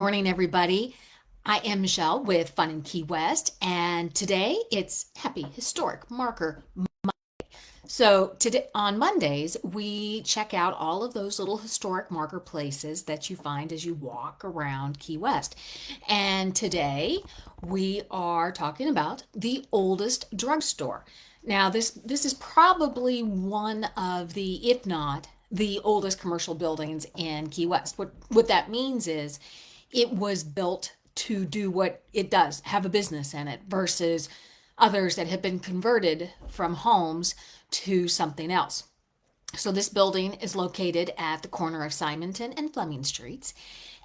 Morning, everybody. I am Michele with Fun in Key West, and today it's Happy Historic Marker. So today on Mondays, we check out all of those little historic marker places that you find as you walk around Key West. And today we are talking about the oldest drugstore. Now, this is probably one of the, if not the oldest commercial buildings in Key West. What that means is it was built to do what it does, have a business in it, versus others that have been converted from homes to something else. So this building is located at the corner of Simonton and Fleming streets.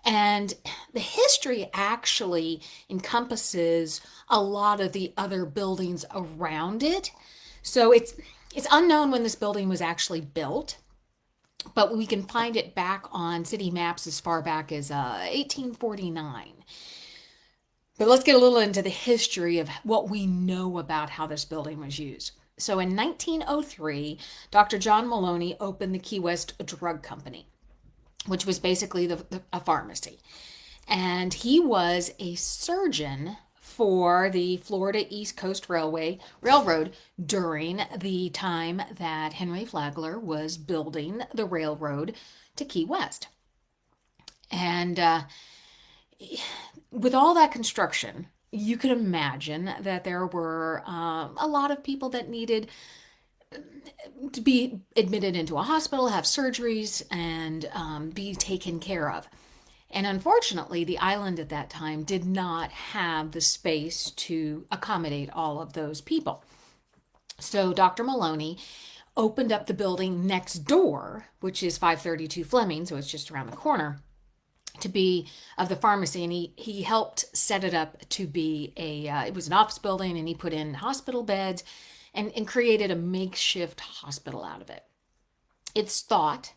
And the history actually encompasses a lot of the other buildings around it. So it's unknown when this building was actually built, but we can find it back on city maps as far back as 1849. But let's get a little into the history of what we know about how this building was used. So in 1903, Dr. John Maloney opened the Key West Drug Company, which was basically a pharmacy. And he was a surgeon for the Florida East Coast Railroad during the time that Henry Flagler was building the railroad to Key West. And with all that construction, you can imagine that there were a lot of people that needed to be admitted into a hospital, have surgeries, and be taken care of. And unfortunately, the island at that time did not have the space to accommodate all of those people. So Dr. Maloney opened up the building next door, which is 532 Fleming, so it's just around the corner, to be of the pharmacy. And he helped set it up to be it was an office building, and he put in hospital beds and created a makeshift hospital out of it. It's thought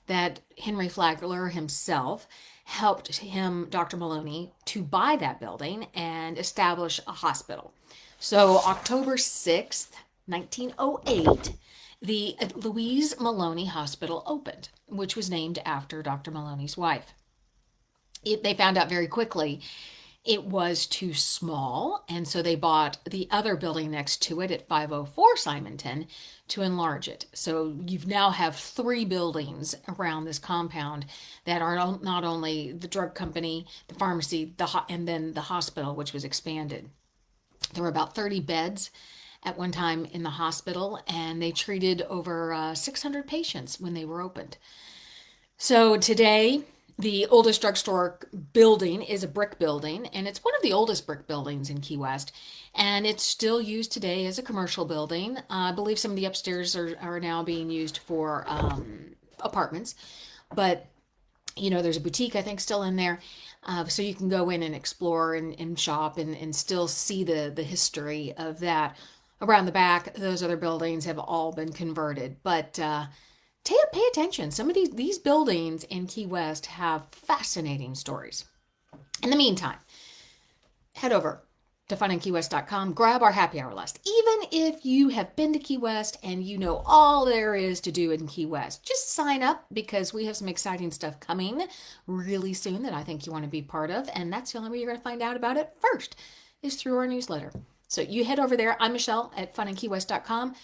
that Henry Flagler himself helped Dr. Maloney, to buy that building and establish a hospital. So October 6th, 1908, the Louise Maloney Hospital opened, which was named after Dr. Maloney's wife. They found out very quickly it was too small, and so they bought the other building next to it at 504 Simonton to enlarge it. So you now have 3 buildings around this compound that are not only the drug company, the pharmacy, and then the hospital, which was expanded. There were about 30 beds at one time in the hospital, and they treated over 600 patients when they were opened. So today, the oldest drugstore building is a brick building, and it's one of the oldest brick buildings in Key West, and it's still used today as a commercial building. I believe some of the upstairs are now being used for apartments, but there's a boutique, I think, still in there, so you can go in and explore and shop and still see the history of that. Around the back, those other buildings have all been converted, but pay attention. Some of these buildings in Key West have fascinating stories. In the meantime, head over to FunInKeyWest.com, grab our happy hour list. Even if you have been to Key West and you know all there is to do in Key West, just sign up, because we have some exciting stuff coming really soon that I think you want to be part of. And that's the only way you're going to find out about it first, is through our newsletter. So you head over there. I'm Michele at FunInKeyWest.com.